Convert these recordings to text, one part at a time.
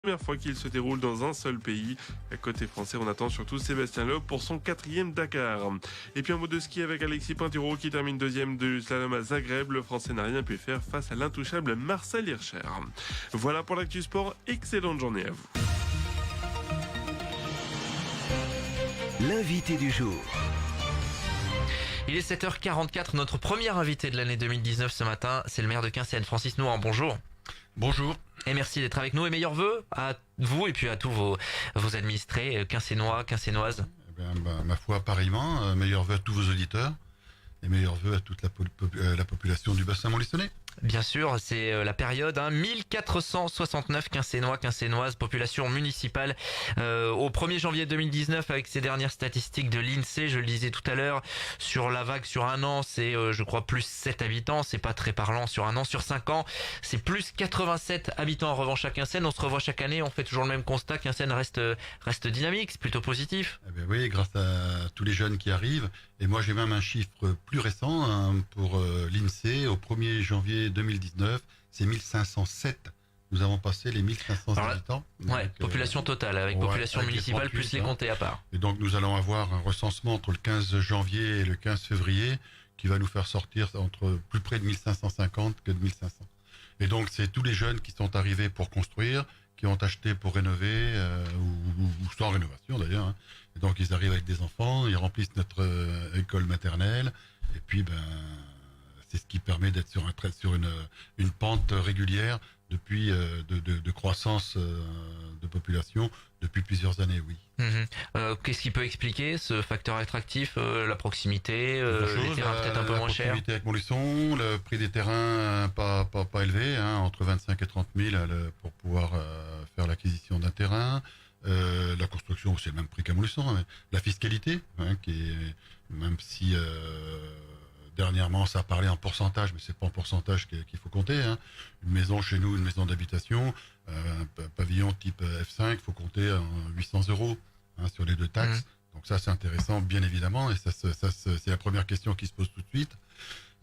première fois qu'il se déroule dans un seul pays. Côté français, on attend surtout Sébastien Loeb pour son 4e Dakar. Et puis un mot de ski avec Alexis Pinturo qui termine 2e du slalom à Zagreb. Le Français n'a rien pu faire face à l'intouchable Marcel Hirscher. Voilà pour l'actu sport. Excellente journée à vous. L'invité du jour. Il est 7h44, notre premier invité de l'année 2019 ce matin, c'est le maire de Quinssaines, Francis Nouhan, bonjour. Bonjour. Et merci d'être avec nous et meilleurs vœux à vous et puis à tous vos administrés, quinssainois, quinssainoises. Eh bien, ma foi, pareillement, meilleurs vœux à tous vos auditeurs et meilleurs vœux à toute la population du bassin montluçonais. Bien sûr, c'est la période, 1469 quinssainois, quinssainoises, population municipale au 1er janvier 2019 avec ces dernières statistiques de l'INSEE, je le disais tout à l'heure, sur la vague sur un an, c'est je crois plus 7 habitants, c'est pas très parlant sur un an, sur 5 ans, c'est plus 87 habitants en revanche à Quinssaines, on se revoit chaque année, on fait toujours le même constat, Quinssaines reste dynamique, c'est plutôt positif. Eh bien oui, grâce à tous les jeunes qui arrivent, et moi j'ai même un chiffre plus récent pour l'INSEE au 1er janvier 2019, c'est 1507. Nous avons passé les 1500 habitants. Ouais, donc, population totale, avec population avec municipale 38, plus les comtés à part. Et donc nous allons avoir un recensement entre le 15 janvier et le 15 février qui va nous faire sortir entre plus près de 1550 que de 1500. Et donc c'est tous les jeunes qui sont arrivés pour construire, qui ont acheté pour rénover ou sans rénovation d'ailleurs. Et donc ils arrivent avec des enfants, ils remplissent notre école maternelle et puis c'est ce qui permet d'être sur une pente régulière depuis de croissance de population depuis plusieurs années, oui. Qu'est-ce qui peut expliquer ce facteur attractif, la proximité, les terrains peut-être un peu moins chers? La proximité avec Montluçon, le prix des terrains pas élevé, entre 25 et 30 000 pour pouvoir faire l'acquisition d'un terrain. La construction, c'est le même prix qu'à Montluçon. La fiscalité, qui est, même si dernièrement, ça a parlé en pourcentage, mais c'est pas en pourcentage qu'il faut compter. Une maison chez nous, une maison d'habitation, un pavillon type F5, il faut compter 800 € sur les 2 taxes. Donc ça, c'est intéressant, bien évidemment, et ça c'est la première question qui se pose tout de suite.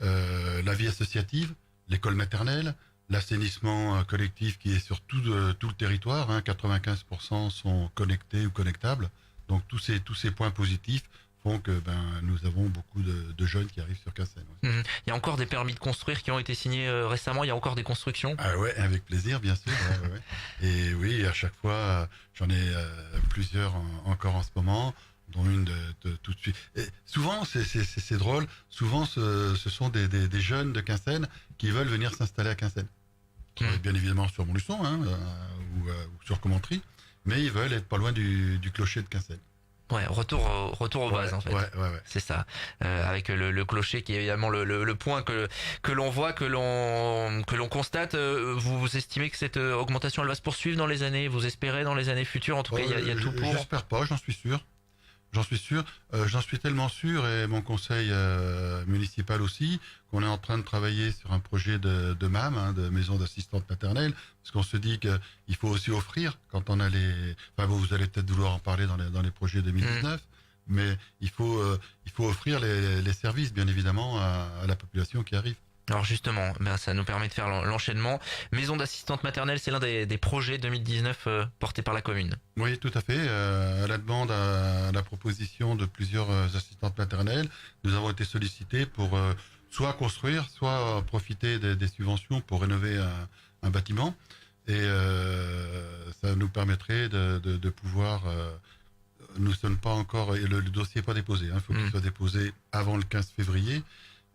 La vie associative, l'école maternelle, l'assainissement collectif qui est sur tout le territoire. 95% sont connectés ou connectables. Donc tous ces points positifs font que nous avons beaucoup de jeunes qui arrivent sur Quinssaines. Il y a encore des permis de construire qui ont été signés récemment, il y a encore des constructions? Ah ouais, avec plaisir, bien sûr. Ouais. Et oui, à chaque fois, j'en ai plusieurs encore en ce moment, dont une de tout de suite. Et souvent, c'est drôle, souvent ce sont des jeunes de Quinssaines qui veulent venir s'installer à Quinssaines. Bien évidemment sur Montluçon ou sur Commentry, mais ils veulent être pas loin du clocher de Quinssaines. Ouais, retour aux bases en fait. Ouais. C'est ça. Avec le clocher qui est évidemment le point que l'on voit, que l'on constate. Vous estimez que cette augmentation elle va se poursuivre dans les années, vous espérez dans les années futures, en tout cas il y a tout pour. J'espère pas, j'en suis sûr. J'en suis tellement sûr, et mon conseil municipal aussi, qu'on est en train de travailler sur un projet de MAM, de maison d'assistante maternelle, parce qu'on se dit qu'il faut aussi offrir, quand on a vous allez peut-être vouloir en parler dans les projets 2019, mais il faut offrir les services, bien évidemment, à la population qui arrive. Alors justement, ça nous permet de faire l'enchaînement. Maison d'assistante maternelle, c'est l'un des projets 2019 portés par la commune. Oui, tout à fait. À la demande, à la proposition de plusieurs assistantes maternelles, nous avons été sollicités pour soit construire, soit profiter des subventions pour rénover un bâtiment. Et ça nous permettrait de pouvoir... nous ne sommes pas encore... Le dossier n'est pas déposé. Il faut qu'il soit déposé avant le 15 février.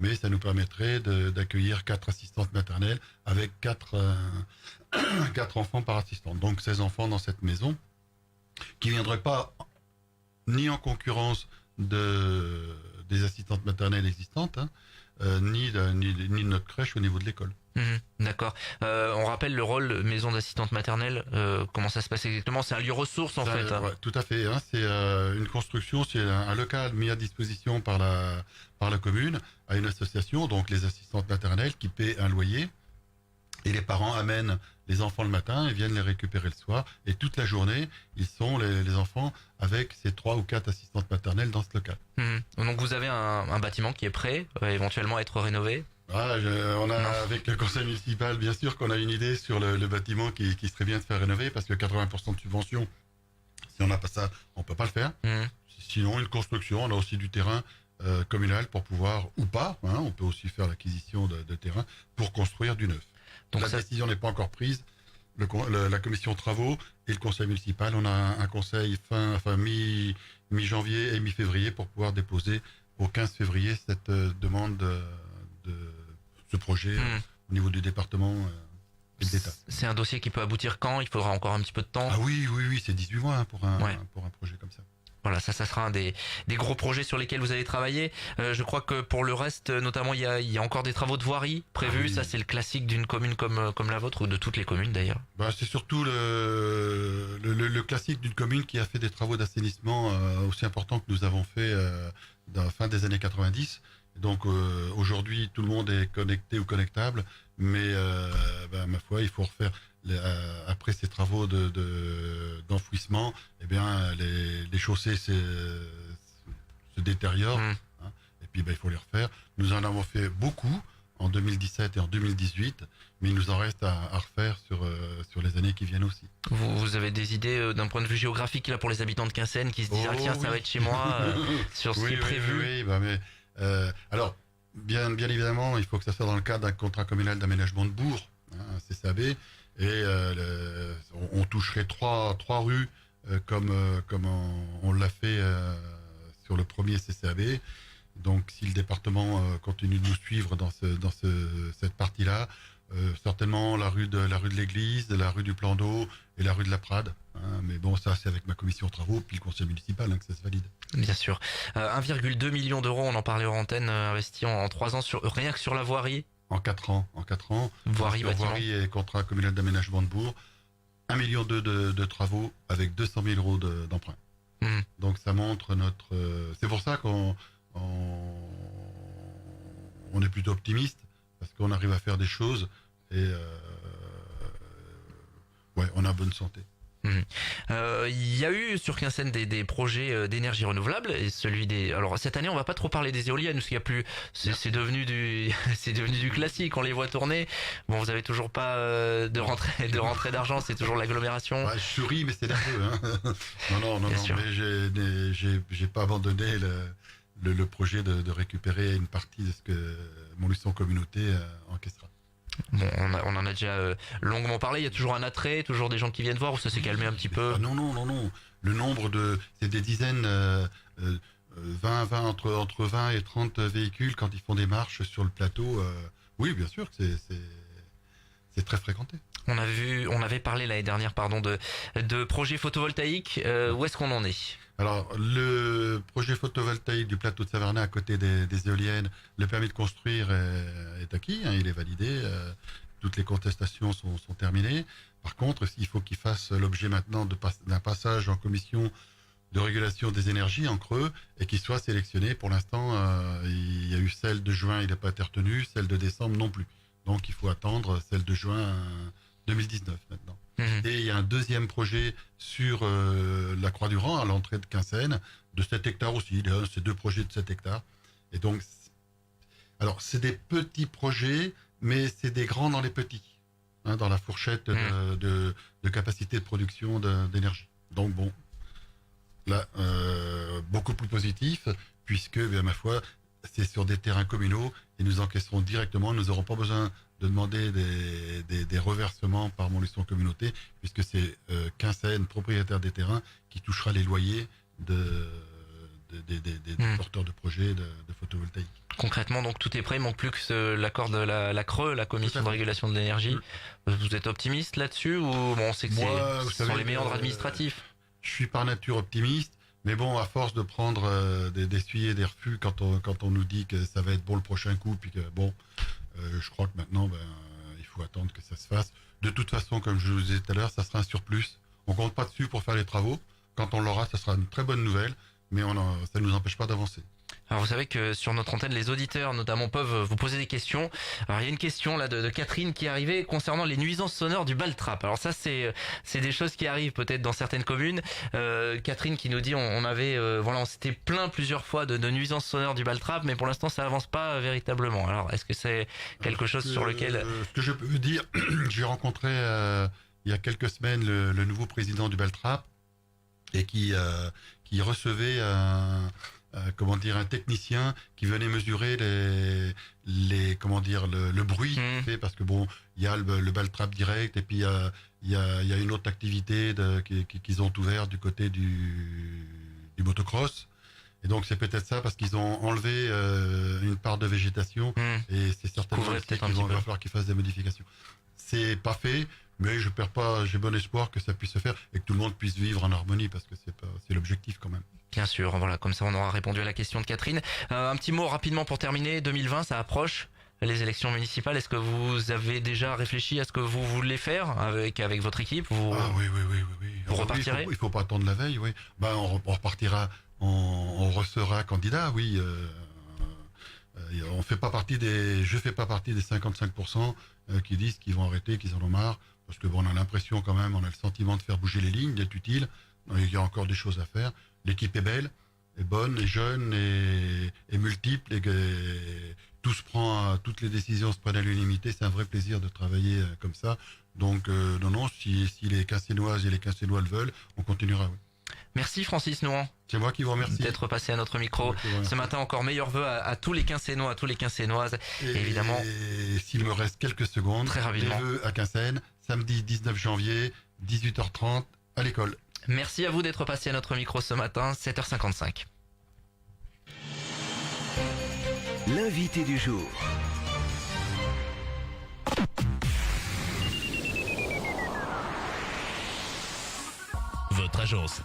Mais ça nous permettrait d'accueillir 4 assistantes maternelles avec 4 enfants par assistante. Donc 16 enfants dans cette maison qui ne viendraient pas ni en concurrence des assistantes maternelles existantes, ni de notre crèche au niveau de l'école. D'accord. On rappelle le rôle de maison d'assistante maternelle. Comment ça se passe exactement? C'est un lieu ressource en fait. Ouais, tout à fait. C'est une construction, c'est un local mis à disposition par la commune à une association, donc les assistantes maternelles qui paient un loyer. Et les parents amènent les enfants le matin et viennent les récupérer le soir. Et toute la journée, ils sont les enfants avec ces 3 ou 4 assistantes maternelles dans ce local. Donc vous avez un bâtiment qui est prêt, éventuellement à être rénové? On a, Non. avec le conseil municipal, bien sûr qu'on a une idée sur le bâtiment qui serait bien de faire rénover, parce que 80% de subvention, si on n'a pas ça, on peut pas le faire. Mhm. Sinon, une construction, on a aussi du terrain communal pour pouvoir, ou pas, on peut aussi faire l'acquisition de terrain pour construire du neuf. Donc La ça, décision n'est pas encore prise. La commission travaux et le conseil municipal, on a un conseil mi-janvier et mi-février pour pouvoir déposer au 15 février cette demande de ce projet au niveau du département et de l'État. c'est un dossier qui peut aboutir quand? Il faudra encore un petit peu de temps. Ah oui, c'est 18 mois pour un projet comme ça. Voilà, ça sera un des gros projets sur lesquels vous allez travailler. Je crois que pour le reste, notamment, il y a encore des travaux de voirie prévus. Ah oui. Ça, c'est le classique d'une commune comme la vôtre, ou de toutes les communes d'ailleurs. C'est surtout le classique d'une commune qui a fait des travaux d'assainissement aussi importants que nous avons fait dans la fin des années 90. Donc aujourd'hui, tout le monde est connecté ou connectable, mais ma foi, il faut refaire après ces travaux d'enfouissement, eh bien les chaussées se détériorent, et puis il faut les refaire. Nous en avons fait beaucoup en 2017 et en 2018, mais il nous en reste à refaire sur les années qui viennent aussi. Vous avez des idées d'un point de vue géographique là pour les habitants de Quinssaines qui se disent tiens, ça va être chez moi sur ce qui est prévu. Alors bien évidemment, il faut que ça soit dans le cadre d'un contrat communal d'aménagement de bourg, un CCAB, et on toucherait trois rues comme on l'a fait sur le premier CCAB. Donc si le département continue de nous suivre dans cette partie-là, certainement la rue de l'église, la rue du plan d'eau et la rue de la Prade. Mais bon, ça c'est avec ma commission travaux puis le conseil municipal que ça se valide. Bien sûr. 1,2 million d'euros, on en parlait en antenne, investis en 3 ans rien que sur la voirie. En 4 ans. Voirie, bâtiment. Voirie et contrat communal d'aménagement de bourg. 1,2 million de travaux avec 200 000 euros d'emprunt. Donc ça montre notre... c'est pour ça qu'on est plutôt optimiste, parce qu'on arrive à faire des choses et on a bonne santé. Il y a eu sur Quinssaines des projets d'énergie renouvelable, et alors cette année on va pas trop parler des éoliennes parce qu'il y a plus, c'est devenu du classique, on les voit tourner. Bon, vous avez toujours pas de rentrée d'argent, c'est toujours l'agglomération. Je souris, mais c'est nerveux. Non, sûr. mais j'ai pas abandonné le projet de récupérer une partie de ce que Montluçon Communauté encaissera. Bon, on en a déjà longuement parlé. Il y a toujours un attrait, toujours des gens qui viennent voir, ou ça s'est calmé un petit peu? Non. Le nombre c'est des dizaines, 20 entre 20 et 30 véhicules quand ils font des marches sur le plateau. Oui, bien sûr que c'est très fréquenté. On avait parlé l'année dernière, de projets photovoltaïques. Où est-ce qu'on en est? Alors, le projet photovoltaïque du plateau de Savernais à côté des éoliennes, le permis de construire est acquis, il est validé, toutes les contestations sont terminées. Par contre, il faut qu'il fasse l'objet maintenant d'un passage en commission de régulation des énergies en creux et qu'il soit sélectionné. Pour l'instant, il y a eu celle de juin, il n'a pas été retenu, celle de décembre non plus. Donc, il faut attendre celle de juin 2019 maintenant. Et il y a un deuxième projet sur la Croix-du-Rang, à l'entrée de Quinssaines, de 7 hectares aussi. C'est 2 projets de 7 hectares. Et donc, alors, c'est des petits projets, mais c'est des grands dans les petits, dans la fourchette de capacité de production d'énergie. Donc, bon, là, beaucoup plus positif, puisque, ma foi, c'est sur des terrains communaux et nous encaisserons directement. Nous n'aurons pas besoin de demander des reversements par Montluçon Communauté, puisque c'est Quinssaines, propriétaire des terrains, qui touchera les loyers des porteurs de projets de photovoltaïque. Concrètement, donc tout est prêt, il manque plus que l'accord de la CRE, la Commission de régulation de l'énergie. Vous êtes optimiste là-dessus, ou bon, on sait que ce sont les méandres administratifs? Je suis par nature optimiste, mais bon, à force de prendre d'essuyer des refus quand on nous dit que ça va être bon le prochain coup, puis que bon, je crois que maintenant, il faut attendre que ça se fasse. De toute façon, comme je vous disais tout à l'heure, ça sera un surplus. On compte pas dessus pour faire les travaux. Quand on l'aura, ça sera une très bonne nouvelle, mais ça ne nous empêche pas d'avancer. Alors vous savez que sur notre antenne, les auditeurs notamment peuvent vous poser des questions. Alors il y a une question là de Catherine qui est arrivée concernant les nuisances sonores du Baltrap. Alors ça c'est des choses qui arrivent peut-être dans certaines communes. Catherine qui nous dit on s'était plaint plusieurs fois de nuisances sonores du Baltrap, mais pour l'instant ça avance pas véritablement. Alors est-ce que c'est quelque chose sur lequel ce que je peux vous dire, j'ai rencontré il y a quelques semaines le nouveau président du Baltrap et qui recevait un technicien qui venait mesurer le bruit fait, parce que bon, il y a le Baltrap direct et puis il y a une autre activité qu'ils ont ouvert du côté du motocross. Et donc c'est peut-être ça, parce qu'ils ont enlevé une part de végétation et c'est certainement qu'il va falloir qu'ils fassent des modifications. C'est pas fait, mais j'ai bon espoir que ça puisse se faire et que tout le monde puisse vivre en harmonie, parce que c'est l'objectif quand même. Bien sûr, voilà, comme ça on aura répondu à la question de Catherine. Un petit mot rapidement pour terminer, 2020 ça approche, les élections municipales, est-ce que vous avez déjà réfléchi à ce que vous voulez faire avec votre équipe? Oui. Vous repartirez? Il faut pas attendre la veille, oui. On repartira, on ressera candidat, oui. Je fais pas partie des 55% qui disent qu'ils vont arrêter, qu'ils en ont marre, parce que bon, on a l'impression quand même, on a le sentiment de faire bouger les lignes, d'être utile. Il y a encore des choses à faire. L'équipe est belle, est bonne, est jeune, est multiple, et toutes les décisions se prennent à l'unanimité. C'est un vrai plaisir de travailler comme ça. Donc si les Quincénoises et les Quincénois le veulent, on continuera. Oui. Merci Francis Nouan. C'est moi qui vous remercie D'être passé à notre micro. Ce matin, encore meilleurs vœux à tous les Quincénois, à tous les Quincénoises. Et évidemment. Et s'il me reste quelques secondes, très rapidement, les vœux à Quinssaines, samedi 19 janvier, 18h30, à l'école. Merci à vous d'être passé à notre micro ce matin, 7h55. L'invité du jour. Votre agence